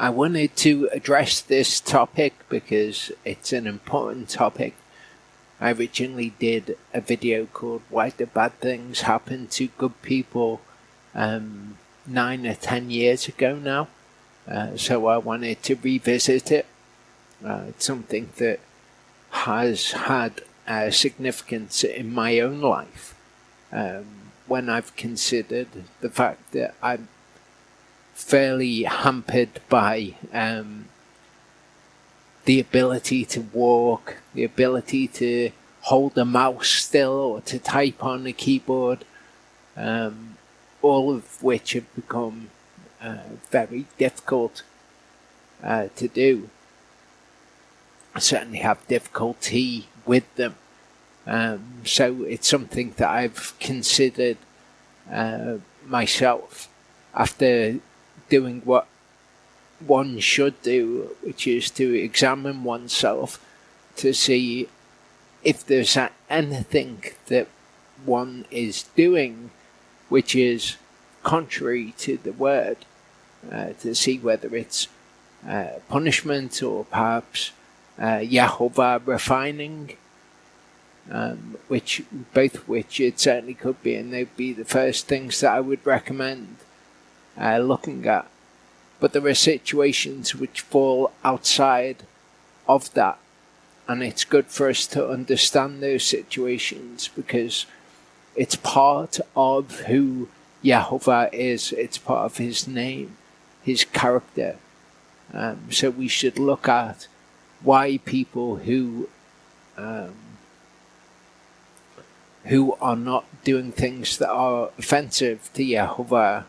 I wanted to address this topic because it's an important topic. I originally did a video called Why Do Bad Things Happen to Good People 9 or 10 years ago now. So I wanted to revisit it. It's something that has had significance in my own life when I've considered the fact that I'm fairly hampered by the ability to walk, the ability to hold a mouse still or to type on a keyboard, all of which have become very difficult to do. I certainly have difficulty with them. So it's something that I've considered myself after doing what one should do, which is to examine oneself to see if there's anything that one is doing which is contrary to the word, to see whether it's punishment or perhaps Yahovah refining, which it certainly could be, and they'd be the first things that I would recommend looking at. But there are situations which fall outside of that, and it's good for us to understand those situations because it's part of who Yahovah is. It's part of his name, his character. So we should look at why people who are not doing things that are offensive to Yahovah,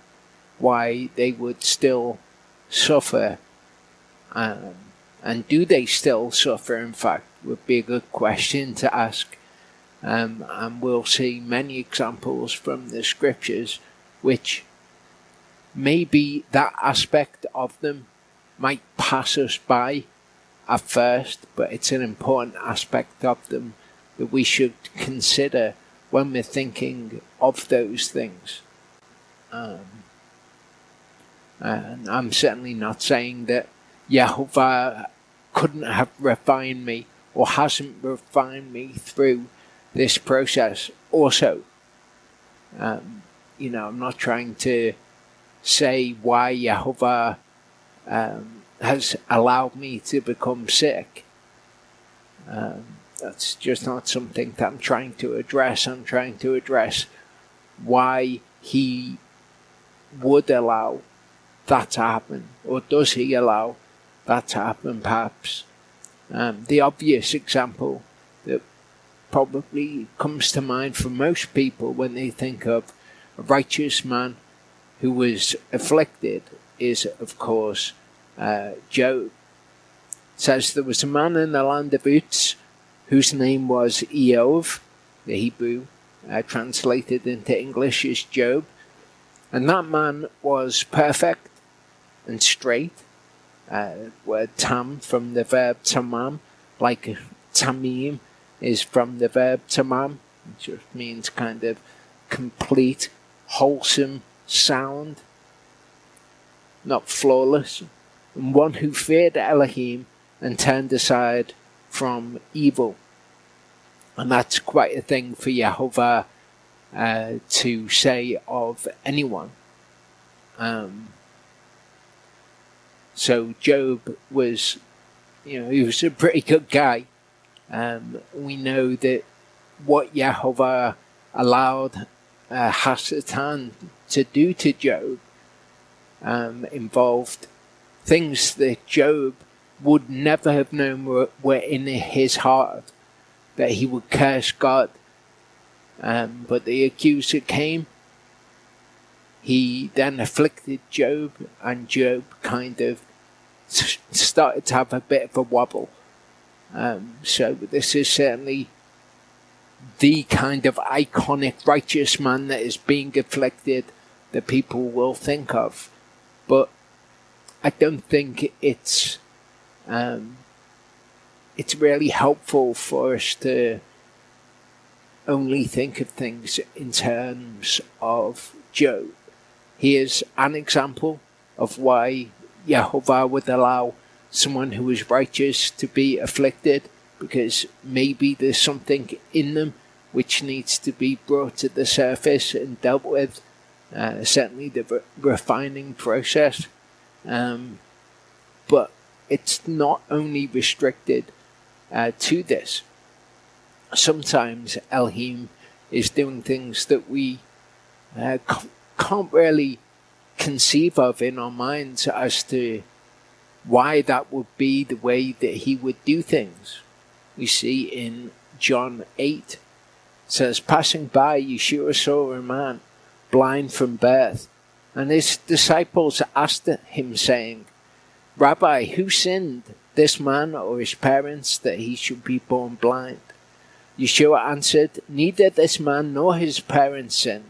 why they would still suffer, and do they still suffer, in fact, would be a good question to ask. And we'll see many examples from the scriptures which maybe that aspect of them might pass us by at first, but it's an important aspect of them that we should consider when we're thinking of those things. And I'm certainly not saying that Yahovah couldn't have refined me or hasn't refined me through this process also. I'm not trying to say why Yahovah has allowed me to become sick. That's just not something that I'm trying to address. I'm trying to address why he would allow that to happen, or does he allow that to happen perhaps. The obvious example that probably comes to mind for most people when they think of a righteous man who was afflicted is, of course, Job. It says there was a man in the land of Uz whose name was Eov, the Hebrew translated into English is Job, and that man was perfect and straight. Word tam from the verb tamam, like tamim is from the verb tamam, which just means kind of complete, wholesome, sound, not flawless, and one who feared Elohim and turned aside from evil. And that's quite a thing for Yahovah to say of anyone. So Job was, he was a pretty good guy. We know that what Yahovah allowed Hasatan to do to Job involved things that Job would never have known were in his heart, that he would curse God. But the accuser came. He then afflicted Job, and Job kind of started to have a bit of a wobble. So this is certainly the kind of iconic righteous man that is being afflicted that people will think of. But I don't think it's really helpful for us to only think of things in terms of Job. He is an example of why Yehovah would allow someone who is righteous to be afflicted, because maybe there's something in them which needs to be brought to the surface and dealt with. Certainly the refining process. But it's not only restricted to this. Sometimes Elohim is doing things that we can't really conceive of in our minds as to why that would be the way that he would do things. We see in John 8, it says, passing by, Yeshua saw a man blind from birth, and his disciples asked him, saying, Rabbi, who sinned, this man or his parents, that he should be born blind? Yeshua answered, neither this man nor his parents sinned,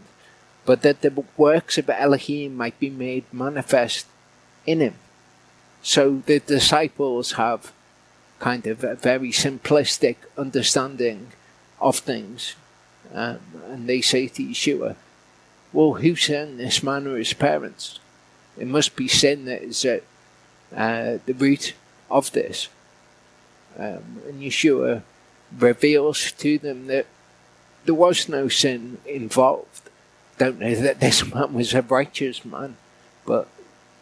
but that the works of Elohim might be made manifest in him. So the disciples have kind of a very simplistic understanding of things. And they say to Yeshua, well, who sinned, this man or his parents? It must be sin that is at the root of this. And Yeshua reveals to them that there was no sin involved. Don't know that this man was a righteous man, but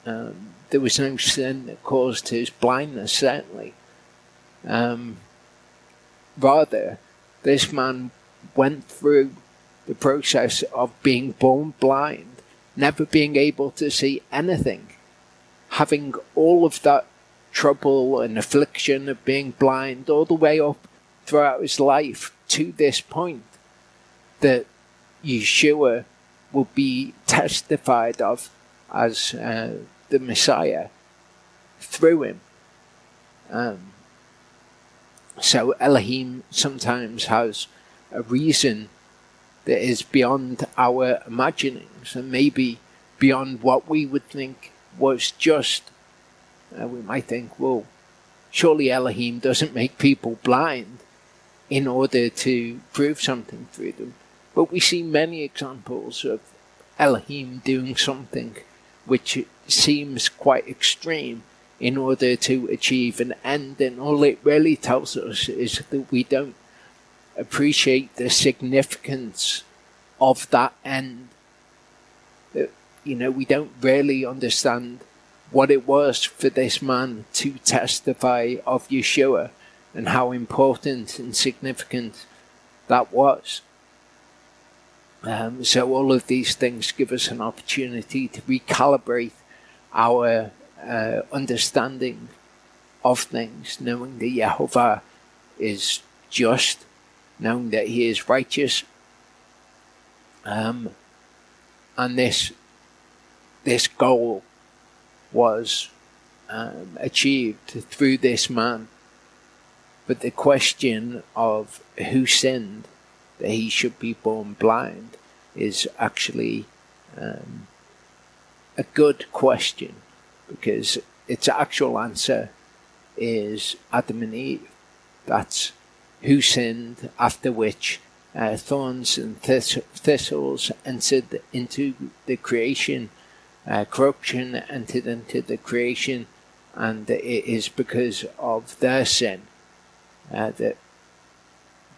there was no sin that caused his blindness, certainly. Rather, this man went through the process of being born blind, never being able to see anything, having all of that trouble and affliction of being blind all the way up throughout his life to this point that Yeshua will be testified of as the Messiah through him. So Elohim sometimes has a reason that is beyond our imaginings and maybe beyond what we would think was just. We might think, well, surely Elohim doesn't make people blind in order to prove something through them. But we see many examples of Elohim doing something which seems quite extreme in order to achieve an end, and all it really tells us is that we don't appreciate the significance of that end. That, we don't really understand what it was for this man to testify of Yeshua and how important and significant that was. So all of these things give us an opportunity to recalibrate our understanding of things, knowing that Yehovah is just, knowing that he is righteous, and this goal was achieved through this man. But the question of who sinned that he should be born blind is actually a good question, because its actual answer is Adam and Eve. That's who sinned, after which thorns and thistles entered into the creation, corruption entered into the creation, and it is because of their sin that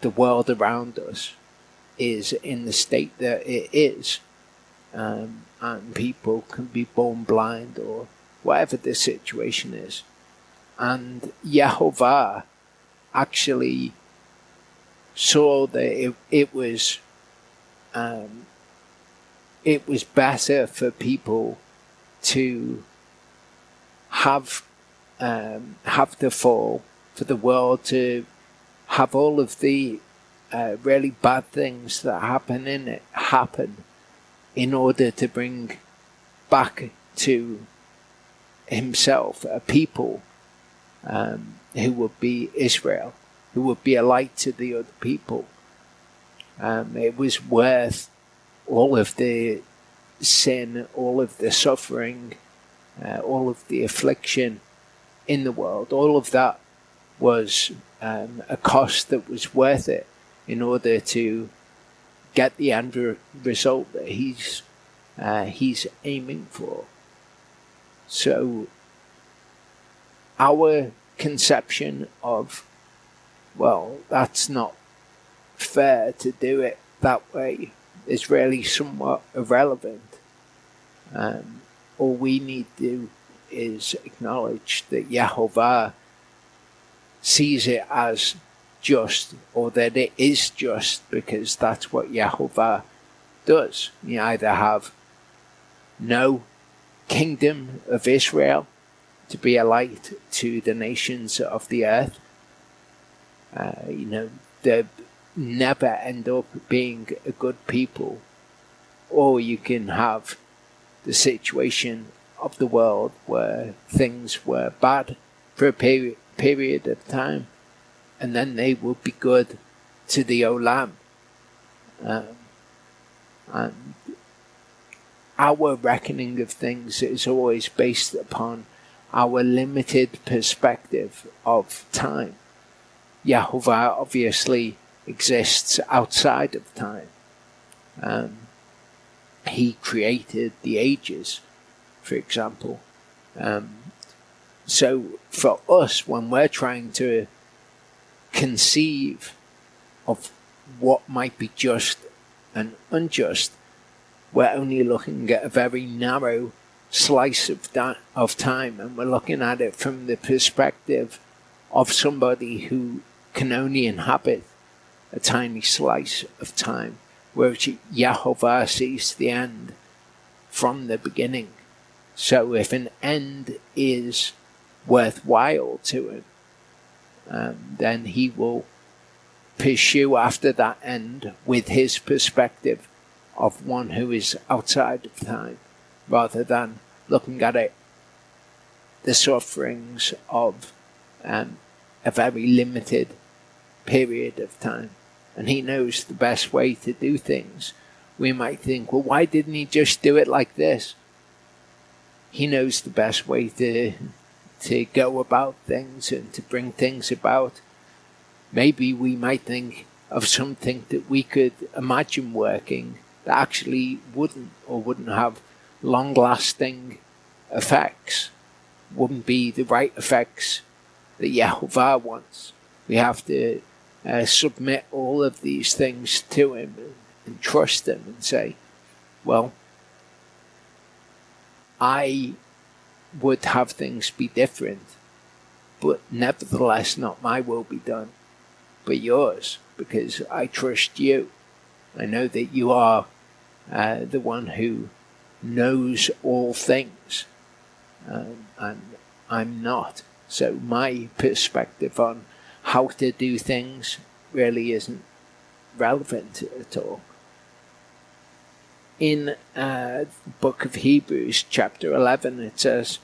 the world around us is in the state that it is, and people can be born blind or whatever the situation is. And Yehovah actually saw that it was better for people to have the fall, for the world to have all of the really bad things that happen in it happen, in order to bring back to himself a people who would be Israel, who would be a light to the other people. It was worth all of the sin, all of the suffering, all of the affliction in the world. All of that was a cost that was worth it in order to get the end result that he's aiming for. So our conception of, well, that's not fair to do it that way, is really somewhat irrelevant. All we need to do is acknowledge that Yehovah sees it as just, or that it is just, because that's what Yehovah does. You either have no kingdom of Israel to be a light to the nations of the earth. They never end up being a good people, or you can have the situation of the world where things were bad for a period of time, and then they will be good to the Olam. And our reckoning of things is always based upon our limited perspective of time. Yehovah obviously exists outside of time. He created the ages, for example. So for us, when we're trying to conceive of what might be just and unjust, we're only looking at a very narrow slice of time, and we're looking at it from the perspective of somebody who can only inhabit a tiny slice of time, whereas Yehovah sees the end from the beginning. So if an end is worthwhile to him, then he will pursue after that end with his perspective of one who is outside of time, rather than looking at it, the sufferings of a very limited period of time. And he knows the best way to do things. We might think, well, why didn't he just do it like this? He knows the best way to go about things and to bring things about. Maybe we might think of something that we could imagine working that actually wouldn't have long-lasting effects, wouldn't be the right effects that Yehovah wants. We have to submit all of these things to him and trust him and say, well, I would have things be different, but nevertheless not my will be done, but yours, because I trust you. I know that you are the one who knows all things, and I'm not. So my perspective on how to do things really isn't relevant at all. In the book of Hebrews, chapter 11, it says,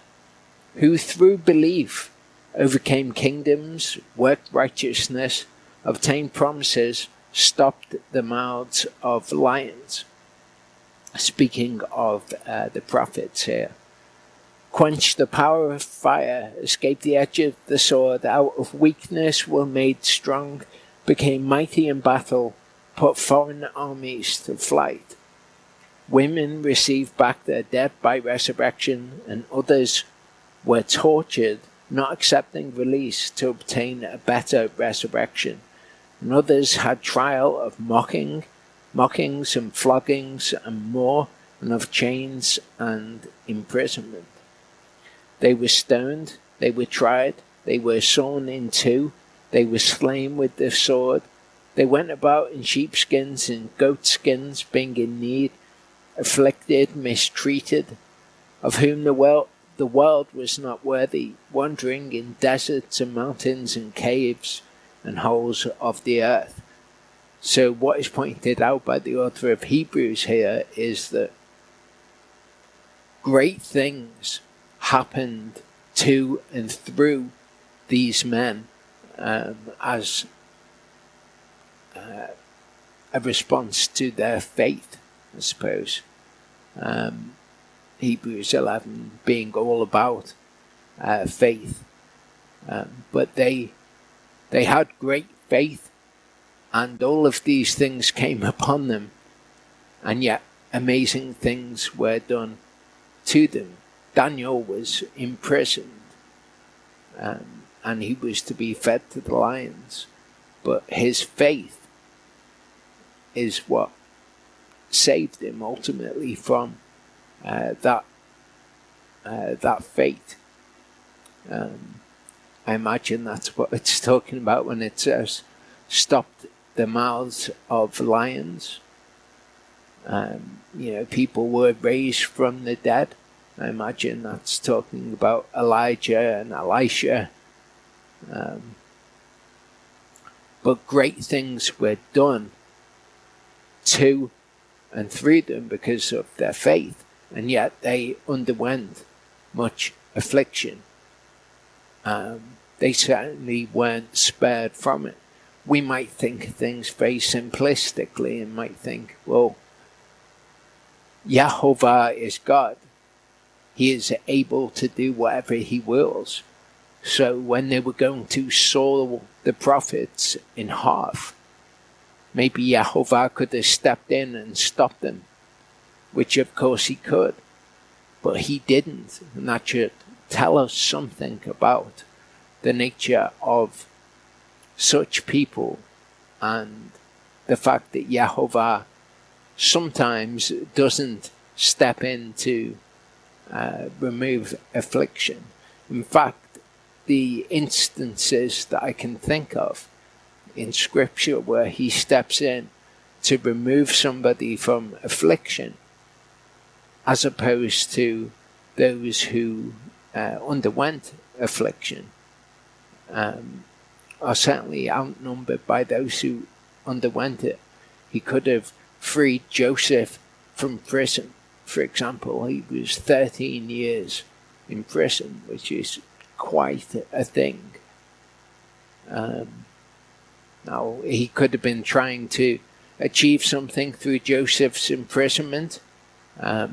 who through belief overcame kingdoms, worked righteousness, obtained promises, stopped the mouths of lions. Speaking of the prophets here. Quenched the power of fire, escaped the edge of the sword, out of weakness were made strong, became mighty in battle, put foreign armies to flight. Women received back their dead by resurrection, and others were tortured, not accepting release to obtain a better resurrection. And others had trial of mockings and floggings and more, and of chains and imprisonment. They were stoned, they were tried, they were sawn in two, they were slain with the sword. They went about in sheepskins and goatskins, being in need, afflicted, mistreated, of whom the world was not worthy, wandering in deserts and mountains and caves and holes of the earth. So what is pointed out by the author of Hebrews here is that great things happened to and through these men as a response to their faith, I suppose. Hebrews 11 being all about faith. But they had great faith, and all of these things came upon them, and yet amazing things were done to them. Daniel was imprisoned. and he was to be fed to the lions. But his faith is what saved him ultimately from that fate. I imagine that's what it's talking about when it says, stopped the mouths of lions. People were raised from the dead. I imagine that's talking about Elijah and Elisha. But great things were done to and through them because of their faith, and yet they underwent much affliction. They certainly weren't spared from it. We might think of things very simplistically and might think, well, Yahovah is God. He is able to do whatever he wills. So when they were going to saw the prophets in half, maybe Yahovah could have stepped in and stopped them, which of course he could, but he didn't. And that should tell us something about the nature of such people and the fact that Yahovah sometimes doesn't step in to remove affliction. In fact, the instances that I can think of in Scripture where he steps in to remove somebody from affliction, as opposed to those who underwent affliction, are certainly outnumbered by those who underwent it. He could have freed Joseph from prison, for example. He was 13 years in prison, which is quite a thing. Now, he could have been trying to achieve something through Joseph's imprisonment, but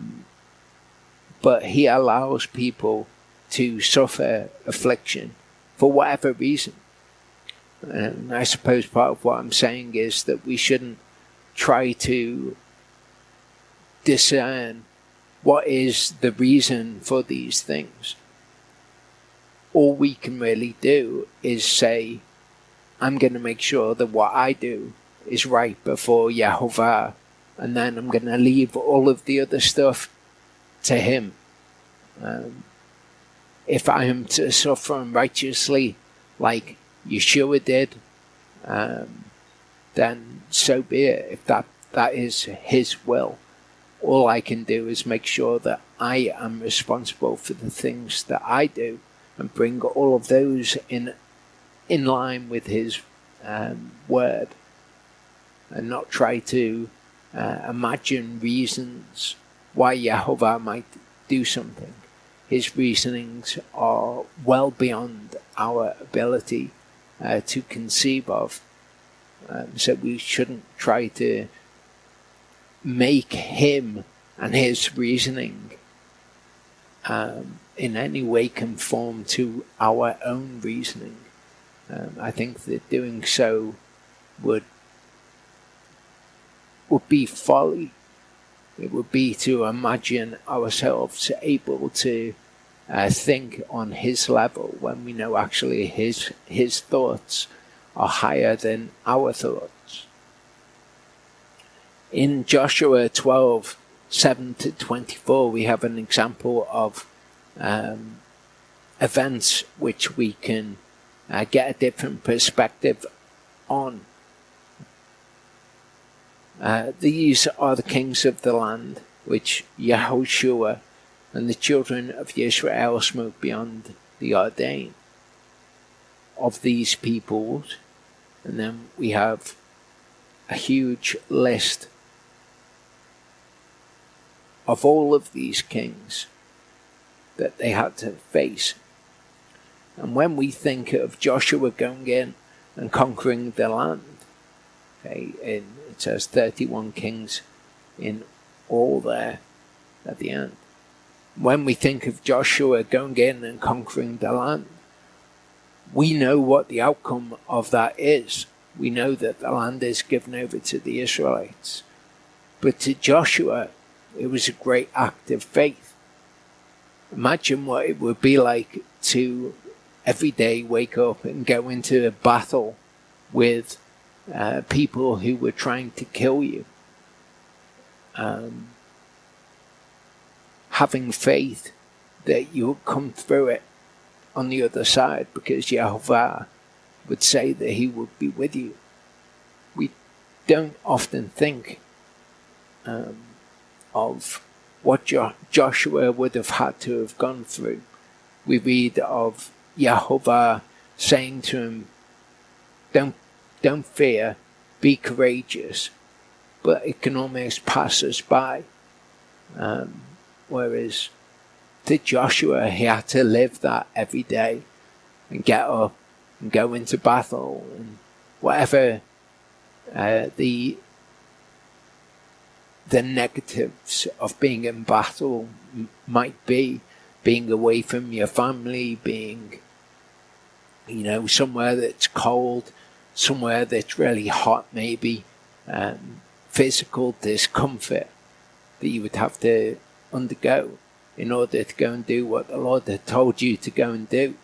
he allows people to suffer affliction for whatever reason. And I suppose part of what I'm saying is that we shouldn't try to discern what is the reason for these things. All we can really do is say, I'm going to make sure that what I do is right before Yahovah, and then I'm going to leave all of the other stuff to him. If I am to suffer unrighteously like Yeshua did, then so be it. If that is his will, all I can do is make sure that I am responsible for the things that I do and bring all of those in line with his word, and not try to imagine reasons why Yahovah might do something. His reasonings are well beyond our ability to conceive of. So we shouldn't try to make him and his reasoning in any way conform to our own reasoning. I think that doing so would be folly. It would be to imagine ourselves able to think on his level when we know actually his thoughts are higher than our thoughts. In Joshua 12:7-24, we have an example of events which we can get a different perspective on. These are the kings of the land which Yahushua and the children of Israel smote beyond the Jordan. Of these peoples, and then we have a huge list of all of these kings that they had to face. And when we think of Joshua going in and conquering the land, it says 31 kings in all there at the end. When we think of Joshua going in and conquering the land, we know what the outcome of that is. We know that the land is given over to the Israelites. But to Joshua, it was a great act of faith. Imagine what it would be like to every day wake up and go into a battle with people who were trying to kill you. Having faith that you would come through it on the other side, because Yehovah would say that he would be with you. We don't often think of what Joshua would have had to have gone through. We read of Yehovah saying to him, don't fear, be courageous, but it can almost pass us by. Whereas to Joshua, he had to live that every day and get up and go into battle, and whatever the negatives of being in battle might be, being away from your family, being, somewhere that's cold, somewhere that's really hot maybe, physical discomfort that you would have to undergo in order to go and do what the Lord had told you to go and do.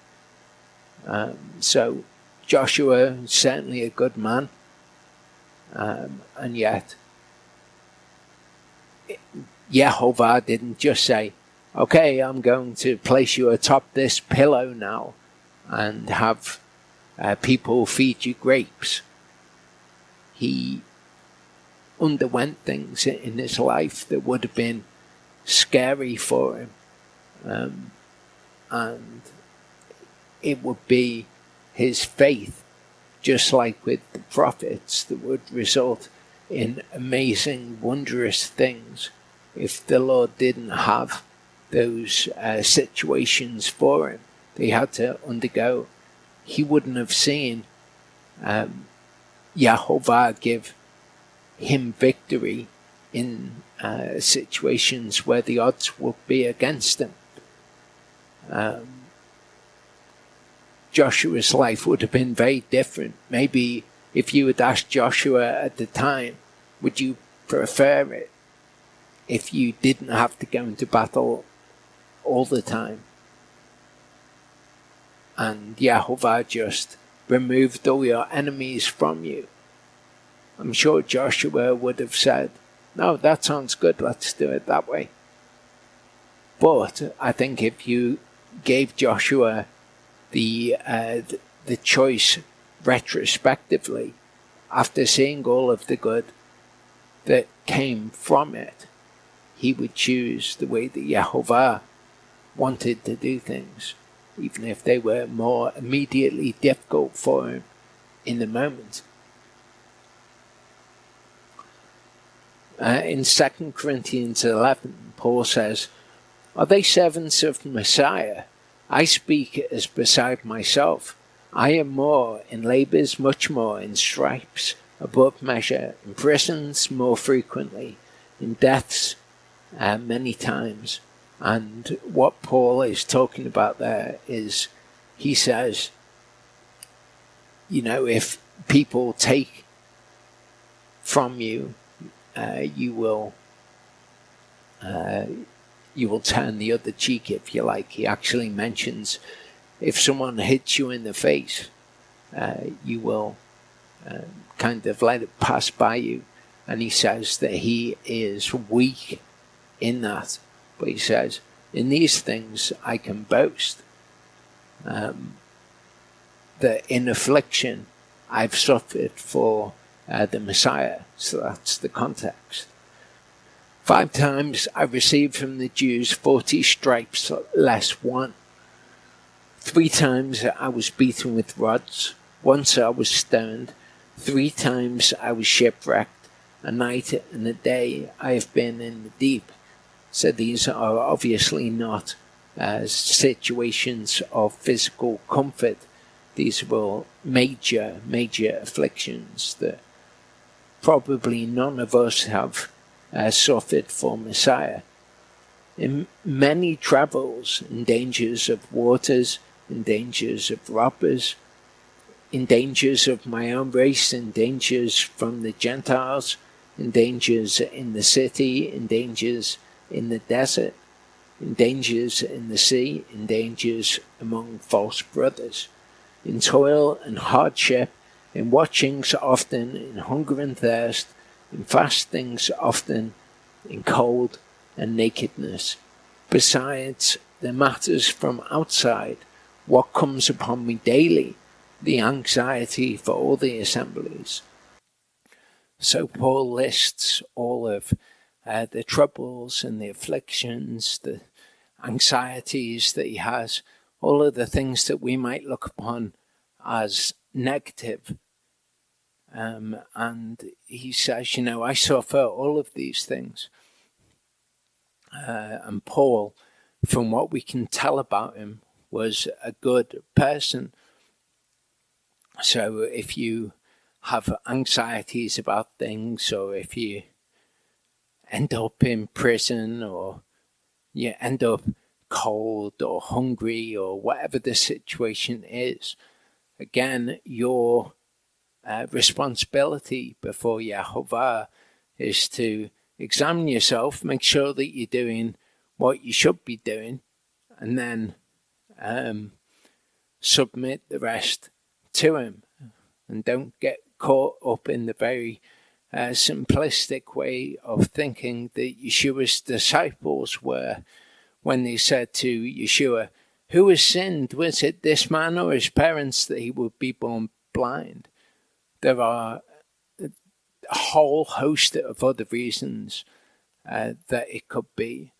So Joshua is certainly a good man, and yet Yehovah didn't just say, okay, I'm going to place you atop this pillow now and have people feed you grapes. He underwent things in his life that would have been scary for him, and it would be his faith, just like with the prophets, that would result in amazing, wondrous things. If the Lord didn't have those situations for him they had to undergo, he wouldn't have seen Yehovah give him victory in situations where the odds would be against him. Joshua's life would have been very different. Maybe if you had asked Joshua at the time, would you prefer it if you didn't have to go into battle all the time? And Yehovah just removed all your enemies from you. I'm sure Joshua would have said, no, that sounds good, let's do it that way. But I think if you gave Joshua the choice retrospectively, after seeing all of the good that came from it, he would choose the way that Yehovah wanted to do things, even if they were more immediately difficult for him in the moment. In 2 Corinthians 11, Paul says, are they servants of Messiah? I speak as beside myself. I am more in labours, much more in stripes, above measure, in prisons more frequently, in deaths many times. And what Paul is talking about there is, he says, if people take from you, you will turn the other cheek, if you like. He actually mentions if someone hits you in the face, you will kind of let it pass by you. And he says that he is weak in that. But he says, in these things I can boast, that in affliction I've suffered for the Messiah. So that's the context. 5 times I received from the Jews 40 stripes less 1. 3 times I was beaten with rods. Once I was stoned. 3 times I was shipwrecked. A night and a day I have been in the deep. So these are obviously not situations of physical comfort. These were major afflictions that probably none of us have suffered for Messiah. In many travels, in dangers of waters, in dangers of robbers, in dangers of my own race, in dangers from the Gentiles, in dangers in the city, in dangers in the desert, in dangers in the sea, in dangers among false brothers, in toil and hardship, in watchings often, in hunger and thirst, in fastings often, in cold and nakedness. Besides the matters from outside, what comes upon me daily, the anxiety for all the assemblies. So Paul lists all of the troubles and the afflictions, the anxieties that he has, all of the things that we might look upon as negative. And he says, I suffer all of these things. And Paul, from what we can tell about him, was a good person. So if you have anxieties about things, or if you end up in prison, or you end up cold or hungry, or whatever the situation is, again, your responsibility before Yehovah is to examine yourself, make sure that you're doing what you should be doing, and then submit the rest to him. And don't get caught up in the very simplistic way of thinking that Yeshua's disciples were when they said to Yeshua, "Who has sinned? Was it this man or his parents that he would be born blind?" There are a whole host of other reasons that it could be.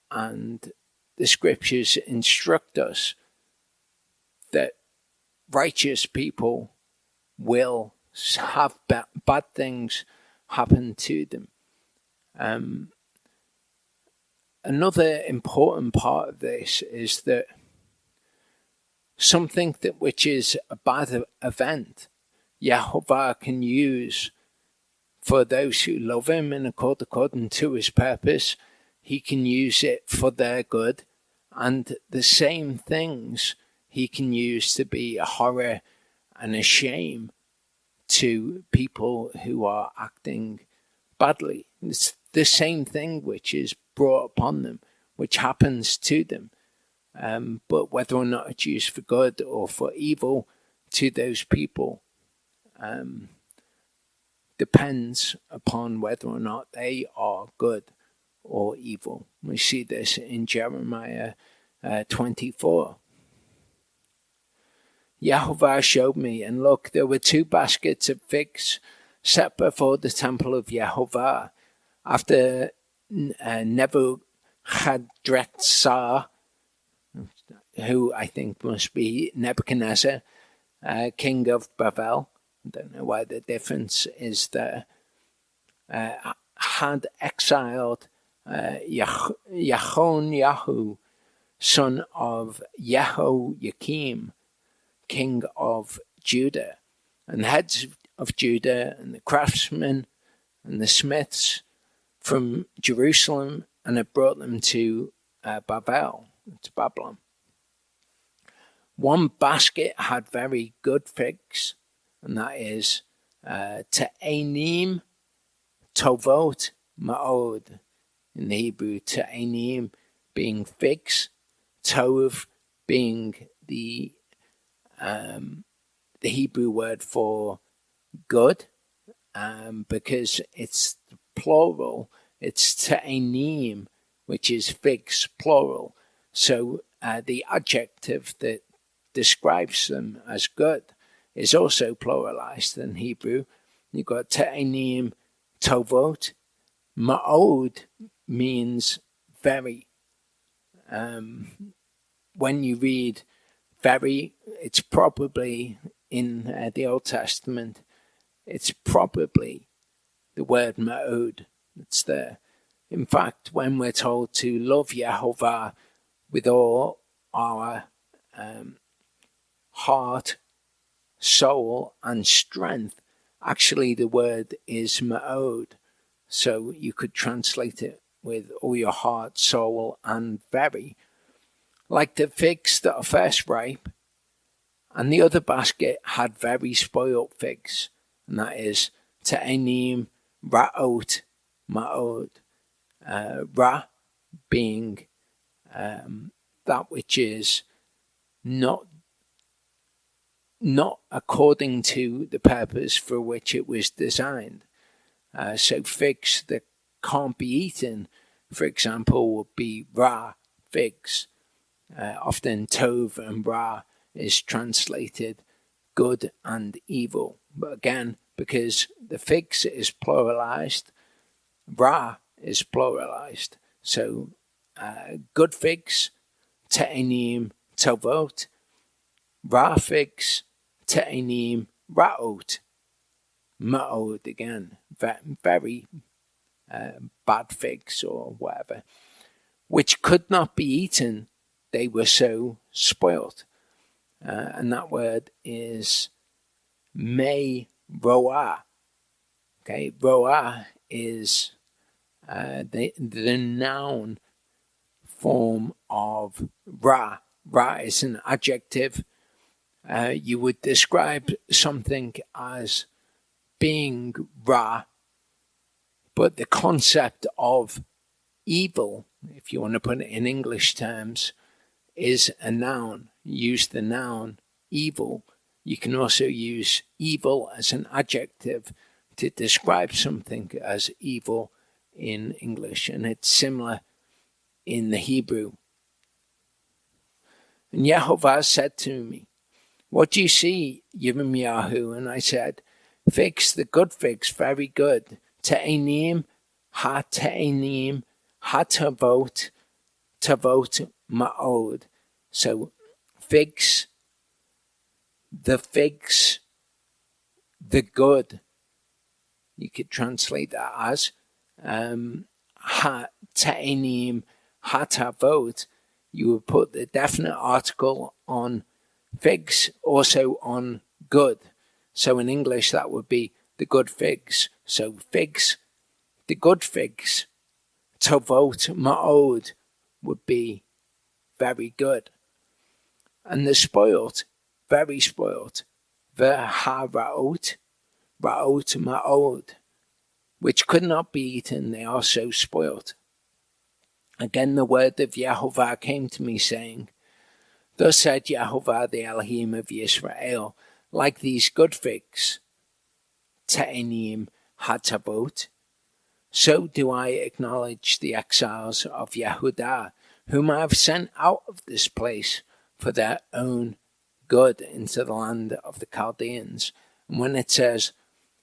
And the scriptures instruct us that righteous people will have bad things happen to them. Another important part of this is that something which is a bad event, Yehovah can use for those who love him and according to his purpose. He can use it for their good, and the same things he can use to be a horror and a shame to people who are acting badly. It's the same thing which is brought upon them, which happens to them. But whether or not it's used for good or for evil to those people depends upon whether or not they are good or evil. We see this in Jeremiah 24. Yehovah showed me, and look, there were 2 baskets of figs set before the temple of Yehovah. After Nebuchadrezzar, who I think must be Nebuchadnezzar, king of Babel, I don't know why the difference is there, had exiled Yahon, son of Yehoiakim, king of Judah, and the heads of Judah, and the craftsmen and the smiths from Jerusalem, and had brought them to Babylon. 1 basket had very good figs, and that is Te'anim Tovot Ma'od. In the Hebrew, Te'anim being figs, Tov being the Hebrew word for good, because it's plural. It's Te'anim, which is figs, plural. So the adjective that describes them as good is also pluralized in Hebrew. You've got Te'anim Tovot. Ma'od means very. When you read very, it's probably in the Old Testament, it's probably the word ma'od that's there. In fact, when we're told to love Yehovah with all our heart, soul, and strength, actually the word is ma'od. So you could translate it with all your heart, soul, and very. Like the figs that are first ripe, and the other basket had very spoiled figs, and that is Te'anim Ra'ot Ma'od. Ra being that which is not according to the purpose for which it was designed. So figs that can't be eaten, for example, would be ra figs. Often tov and ra is translated good and evil. But again, because the figs is pluralized, ra is pluralized. So good figs, te'enim tovot, ra figs, te'enim ra'ot, ma'od again, very bad figs or whatever, which could not be eaten, they were so spoilt. And that word is me roa. Okay, roa is the noun form of ra. Ra is an adjective. You would describe something as being ra, but the concept of evil, if you want to put it in English terms, is a noun. Use the noun evil. You can also use evil as an adjective to describe something as evil in English, and it's similar in the Hebrew. And Yehovah said to me, what do you see, Yirmiyahu? And I said, figs, the good figs, very good. Te'enim, ha-te'enim, ha-tavot, tavot ma'od. So figs, the good. You could translate that as ha-te'enim, ha-tavot. You would put the definite article on figs, also on good. So in English, that would be the good figs. So figs, the good figs, tovot ma'od, would be very good. And the spoilt, very spoilt, v'hara'ot, ra'ot ma'od, which could not be eaten, they are so spoilt. Again, the word of Yehovah came to me, saying, thus said Yehovah, the Elohim of Yisrael, like these good figs, te'enim hatavot, so do I acknowledge the exiles of Yehudah, whom I have sent out of this place for their own good into the land of the Chaldeans. And when it says,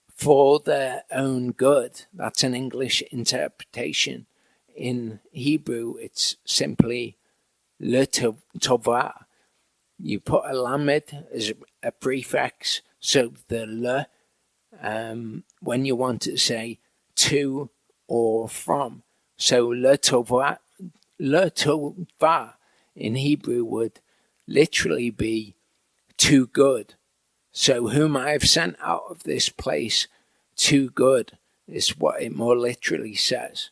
for their own good, that's an English interpretation. In Hebrew, it's simply le-tovah. You put a lamed as a prefix, so the le, when you want to say to or from. So le-tovah in Hebrew would literally be too good. So whom I have sent out of this place, too good, is what it more literally says.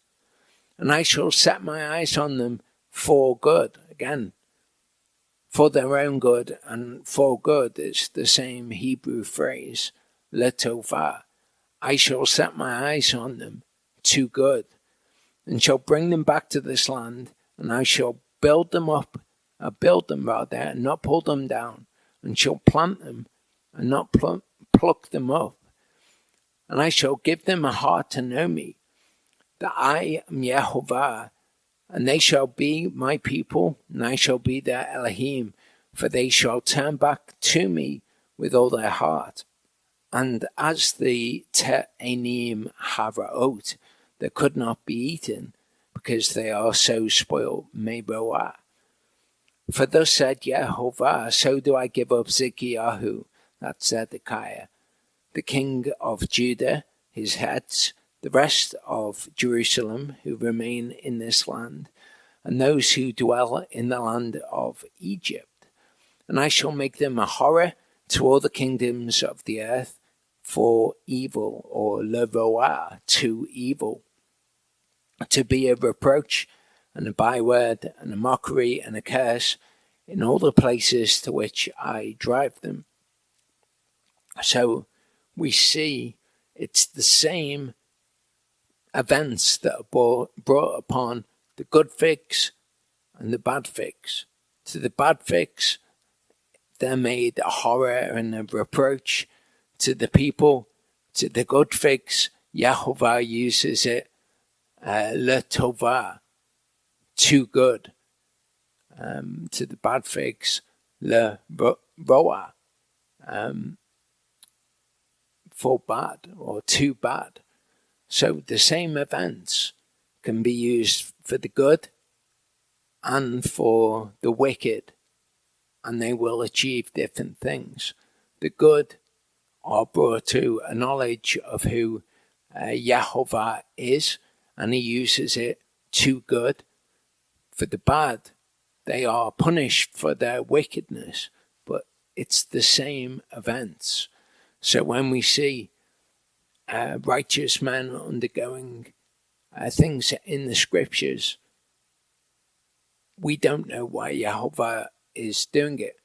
And I shall set my eyes on them for good. Again, for their own good, and for good is the same Hebrew phrase, letovah. I shall set my eyes on them to good, and shall bring them back to this land, and I shall build them rather, and not pull them down, and shall plant them, and not pluck them up. And I shall give them a heart to know me, that I am Yehovah, and they shall be my people, and I shall be their Elohim, for they shall turn back to me with all their heart. And as the te'enim hara'ot, that could not be eaten, because they are so spoiled, meroah. For thus said Yehovah, so do I give up Zikyahu, that's Zedekiah, the king of Judah, his heads, the rest of Jerusalem who remain in this land, and those who dwell in the land of Egypt. And I shall make them a horror to all the kingdoms of the earth for evil, or leroah, to evil, to be a reproach and a byword and a mockery and a curse in all the places to which I drive them. So we see it's the same events that are brought upon the good figs and the bad figs. To the bad figs, they're made a horror and a reproach to the people. To the good figs, Yehovah uses it letovah, too good. To the bad figs, leroah, for bad or too bad. So the same events can be used for the good and for the wicked, and they will achieve different things. The good are brought to a knowledge of who Yehovah is, and he uses it to good. For the bad, they are punished for their wickedness, but it's the same events. So when we see righteous men undergoing things in the scriptures, we don't know why Yehovah is doing it.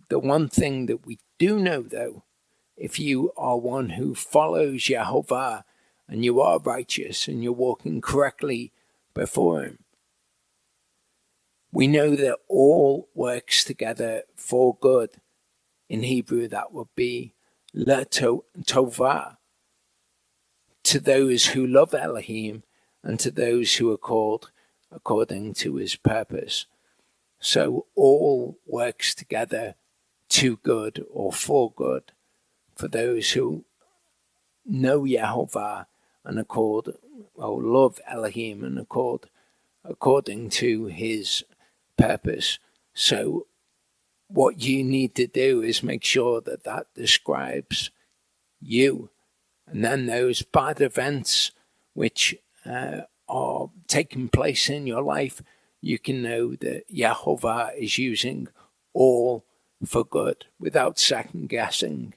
The one thing that we do know, though, if you are one who follows Yehovah and you are righteous and you're walking correctly before him, we know that all works together for good. In Hebrew, that would be letovah, to those who love Elohim and to those who are called according to his purpose. So all works together to good or for good for those who know Yehovah and are called, or love Elohim and are called according to his purpose. So what you need to do is make sure that that describes you. And then those bad events which are taking place in your life, you can know that Yehovah is using all for good without second guessing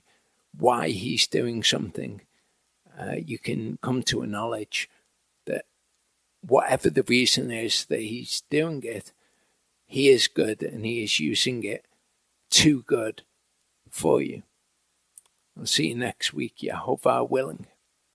why he's doing something. You can come to a knowledge that whatever the reason is that he's doing it, he is good and he is using it to good for you. I'll see you next week, Yehovah willing.